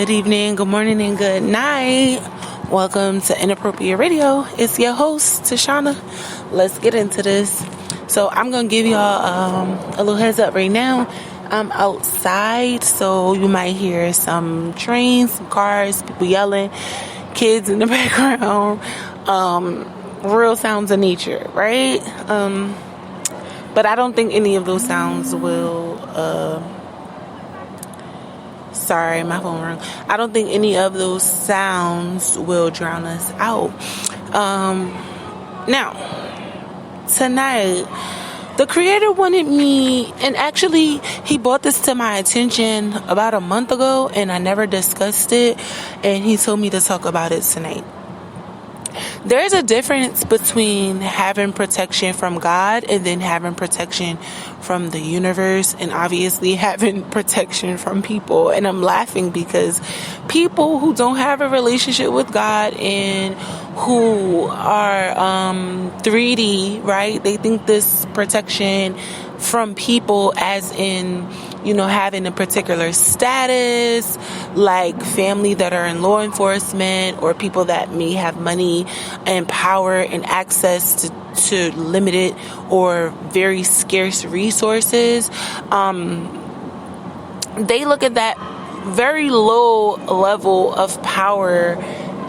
good evening, good morning, and good night. Welcome to Inappropriate Radio. It's your host, Tashana. Let's get into this. So I'm going to give y'all a little heads up right now. I'm outside, so you might hear some trains, some cars, people yelling, kids in the background, real sounds of nature, right? But I don't think any of those sounds will... Sorry, my phone rang. I don't think any of those sounds will drown us out. Now, tonight, the creator wanted me, and actually, he brought this to my attention about a month ago, and I never discussed it, and he told me to talk about it tonight. There's a difference between having protection from God and then having protection from the universe, and obviously having protection from people. And I'm laughing because people who don't have a relationship with God and who are 3D, right? They think this protection from people as in, having a particular status, like family that are in law enforcement or people that may have money and power and access to limited or very scarce resources. They look at that very low level of power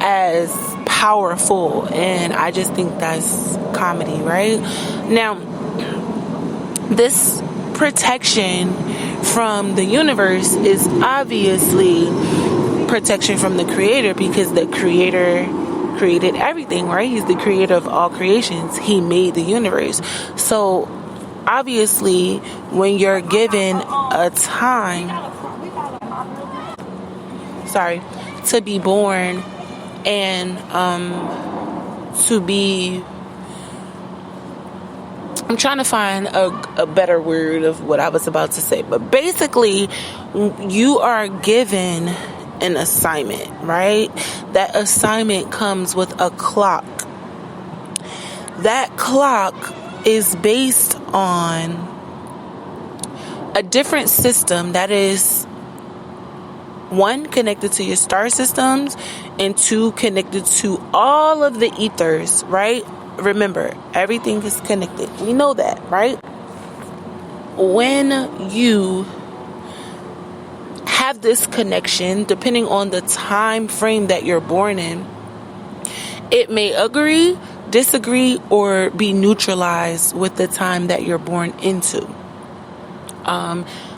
as powerful, and I just think that's comedy, right? Now, this protection from the universe is obviously protection from the creator, because the creator created everything, right? He's the creator of all creations. He made the universe. So obviously, when you're given a time, to be born and to be, I'm trying to find a better word of what I was about to say, but basically you are given an assignment, right? That assignment comes with a clock. That clock is based on a different system that is, one, connected to your star systems, and two, connected to all of the ethers, right? Remember, everything is connected. We know that, right? When you have this connection, depending on the time frame that you're born in, it may agree, disagree, or be neutralized with the time that you're born into.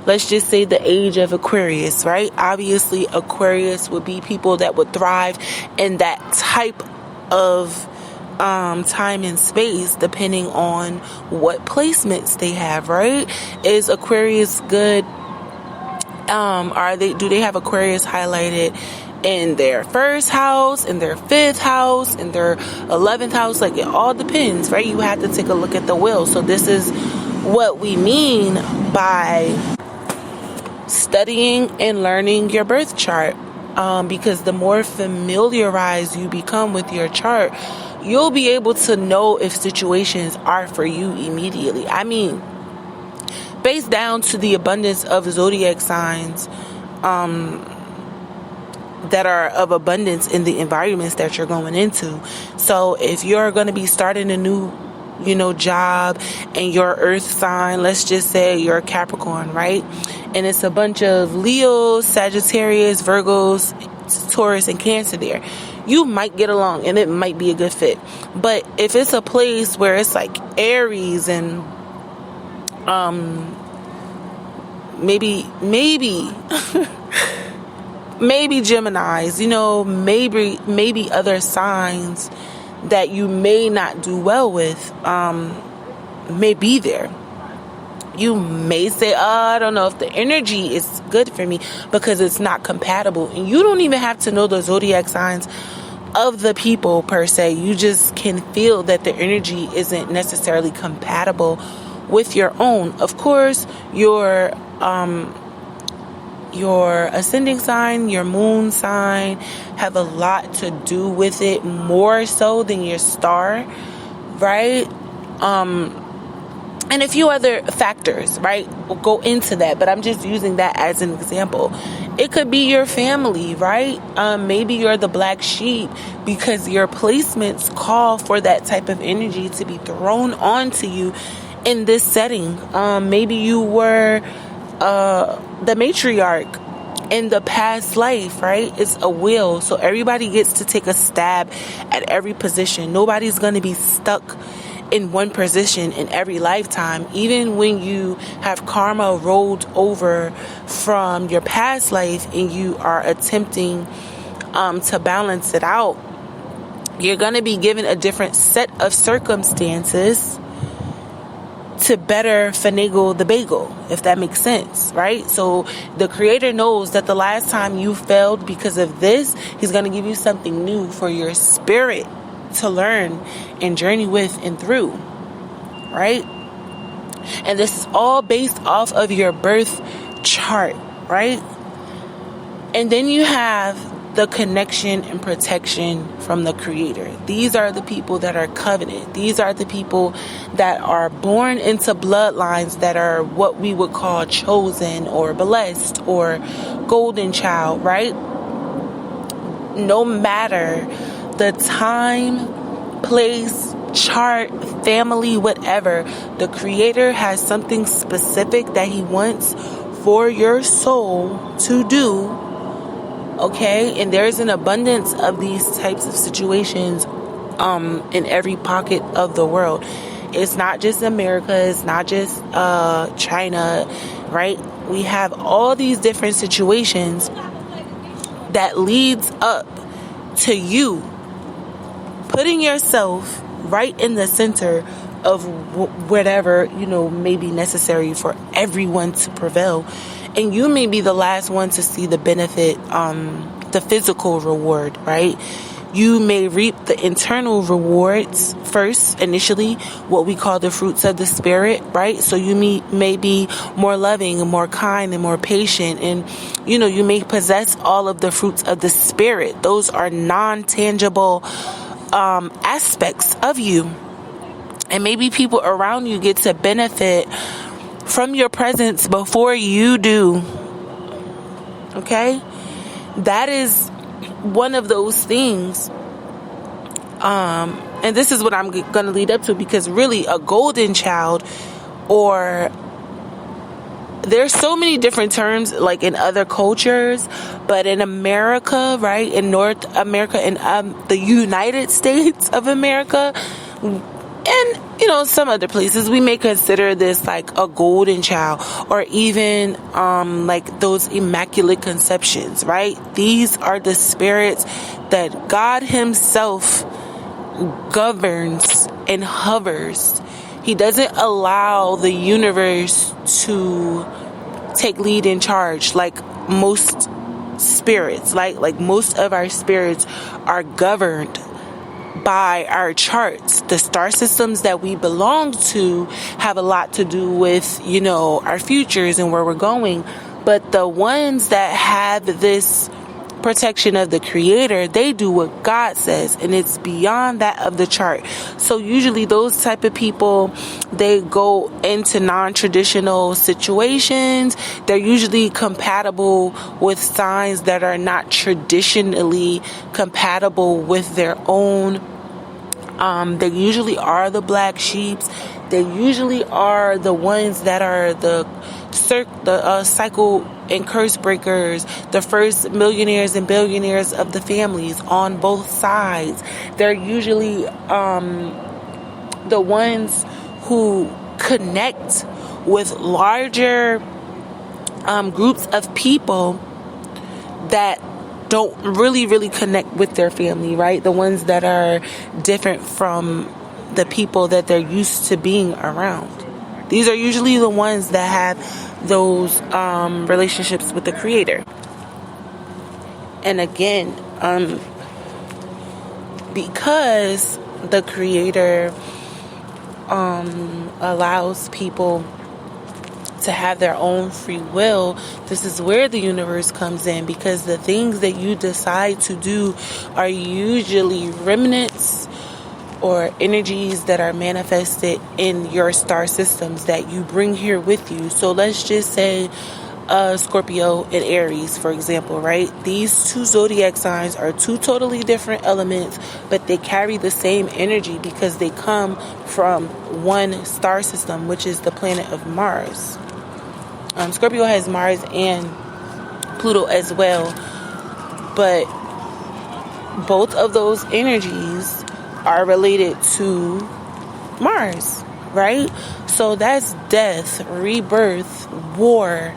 Let's just say the age of Aquarius, right? Obviously, Aquarius would be people that would thrive in that type of time and space, depending on what placements they have, right? Is Aquarius good? Do they have Aquarius highlighted in their first house, in their fifth house, in their 11th house? Like, it all depends, right? You have to take a look at the will. So this is what we mean by studying and learning your birth chart, because the more familiarized you become with your chart, you'll be able to know if situations are for you immediately. I mean, based down to the abundance of zodiac signs that are of abundance in the environments that you're going into. So if you're going to be starting a new job, and your earth sign, let's just say you're a Capricorn, right? And it's a bunch of Leos, Sagittarius, Virgos, Taurus, and Cancer there. You might get along and it might be a good fit. But if it's a place where it's like Aries and maybe Geminis, maybe other signs that you may not do well with, may be there. You may say, I don't know if the energy is good for me, because it's not compatible. And you don't even have to know the zodiac signs of the people per se. You just can feel that the energy isn't necessarily compatible with your own. Of course, your ascending sign, your moon sign have a lot to do with it, more so than your star, right? and a few other factors, right? We'll go into that, but I'm just using that as an example. It could be your family, right? Maybe you're the black sheep because your placements call for that type of energy to be thrown onto you in this setting. Maybe you were the matriarch in the past life, right? It's a will. So everybody gets to take a stab at every position. Nobody's going to be stuck in one position in every lifetime. Even when you have karma rolled over from your past life and you are attempting to balance it out, you're going to be given a different set of circumstances to better finagle the bagel, if that makes sense, right? So the creator knows that the last time you failed because of this, he's going to give you something new for your spirit to learn and journey with and through, right? And this is all based off of your birth chart, right? And then you have the connection and protection from the creator. These are the people that are covenant. These are the people that are born into bloodlines that are what we would call chosen or blessed or golden child, right? No matter the time, place, chart, family, whatever, the creator has something specific that he wants for your soul to do, okay? And there's an abundance of these types of situations in every pocket of the world. It's not just America, it's not just China, right? We have all these different situations that leads up to you putting yourself right in the center of whatever, may be necessary for everyone to prevail. And you may be the last one to see the benefit, the physical reward, right? You may reap the internal rewards first, initially, what we call the fruits of the spirit, right? So you may be more loving and more kind and more patient. And, you may possess all of the fruits of the spirit. Those are non-tangible aspects of you. And maybe people around you get to benefit from your presence before you do. Okay? That is one of those things. And this is what I'm going to lead up to, because really a golden child, or there's so many different terms like in other cultures, but in America, right, in North America, in the United States of America, and some other places, we may consider this like a golden child, or even like those immaculate conceptions, right? These are the spirits that God himself governs and hovers. He doesn't allow the universe to take lead in charge like most spirits. Like most of our spirits are governed by our charts. The star systems that we belong to have a lot to do with, our futures and where we're going. But the ones that have this protection of the creator, they do what God says, and it's beyond that of the chart. So usually those type of people, they go into non-traditional situations. They're usually compatible with signs that are not traditionally compatible with their own. They usually are the black sheeps. They usually are the ones that are the cycle and curse breakers, the first millionaires and billionaires of the families on both sides. They're usually the ones who connect with larger groups of people that don't really connect with their family, right? The ones that are different from the people that they're used to being around. These are usually the ones that have those relationships with the creator. And again, because the creator allows people to have their own free will, this is where the universe comes in, because the things that you decide to do are usually remnants or energies that are manifested in your star systems that you bring here with you. So let's just say Scorpio and Aries, for example, right? These two zodiac signs are two totally different elements, but they carry the same energy because they come from one star system, which is the planet of Mars. Scorpio has Mars and Pluto as well, but both of those energies are related to Mars, right? So that's death, rebirth, war.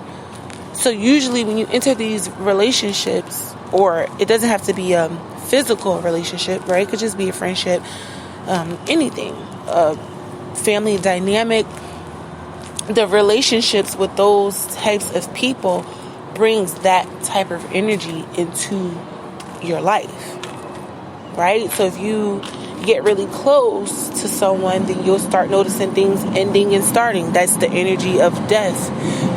So usually when you enter these relationships, or it doesn't have to be a physical relationship, right? It could just be a friendship, anything, family dynamic. The relationships with those types of people brings that type of energy into your life, right? So if you get really close to someone, then you'll start noticing things ending and starting. That's the energy of death,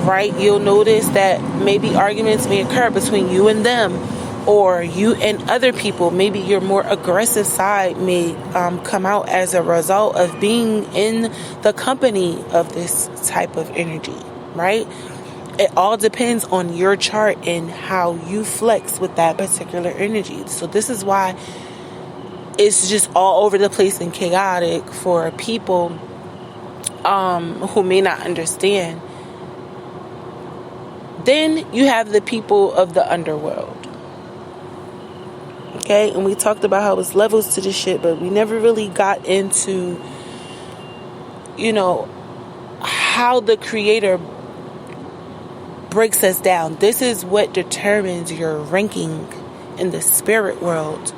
right? You'll notice that maybe arguments may occur between you and them, or you and other people. Maybe your more aggressive side may come out as a result of being in the company of this type of energy, right? It all depends on your chart and how you flex with that particular energy. So this is why it's just all over the place and chaotic for people who may not understand. Then you have the people of the underworld. Okay, and we talked about how it's levels to this shit, but we never really got into, how the creator breaks us down. This is what determines your ranking in the spirit world.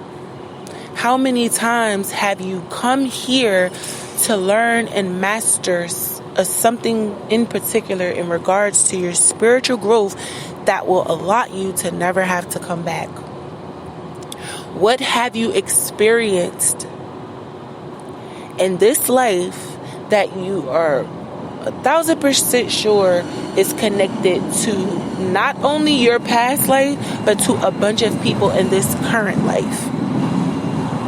How many times have you come here to learn and master something in particular in regards to your spiritual growth that will allow you to never have to come back? What have you experienced in this life that you are 1,000% sure is connected to not only your past life, but to a bunch of people in this current life?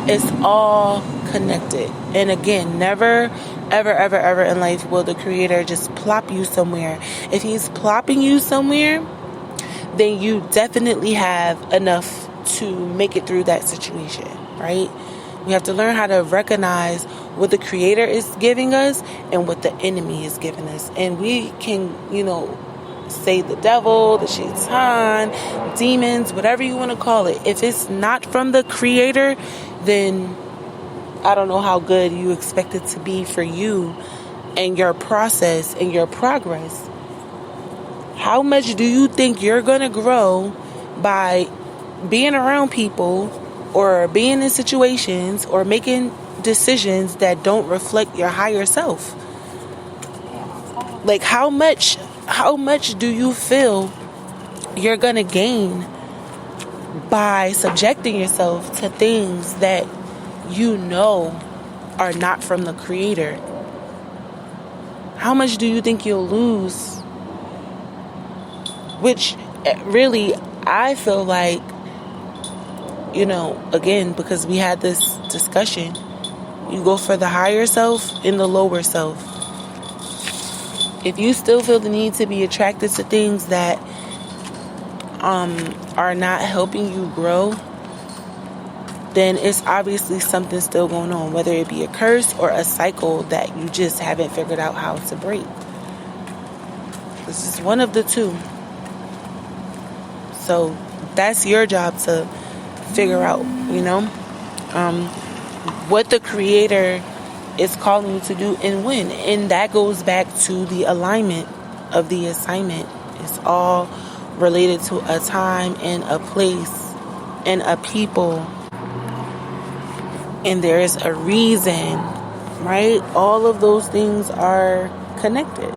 It's all connected. And again, never, ever, ever, ever in life will the creator just plop you somewhere. If he's plopping you somewhere, then you definitely have enough to make it through that situation, right? We have to learn how to recognize what the creator is giving us and what the enemy is giving us. And we can, say the devil, the shaitan, demons, whatever you want to call it. If it's not from the creator, then I don't know how good you expect it to be for you and your process and your progress. How much do you think you're going to grow by being around people or being in situations or making decisions that don't reflect your higher self? Like how much do you feel you're going to gain by subjecting yourself to things that are not from the creator? How much do you think you'll lose? Which really, I feel like, again, because we had this discussion, you go for the higher self and the lower self. If you still feel the need to be attracted to things that are not helping you grow, then it's obviously something still going on, whether it be a curse or a cycle that you just haven't figured out how to break. This is one of the two. So that's your job to figure out, what the creator is calling you to do and when. And that goes back to the alignment of the assignment. It's all related to a time and a place and a people. And there is a reason, right? All of those things are connected.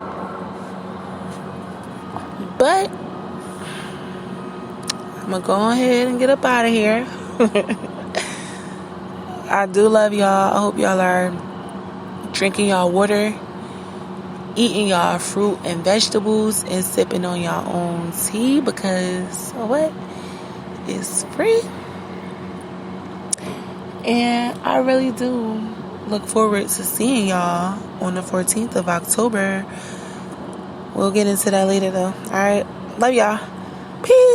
But I'm going to go ahead and get up out of here. I do love y'all. I hope y'all are drinking y'all water, eating y'all fruit and vegetables, and sipping on y'all own tea, because what? It's free. And I really do look forward to seeing y'all on the 14th of October. We'll get into that later though. Alright, love y'all. Peace.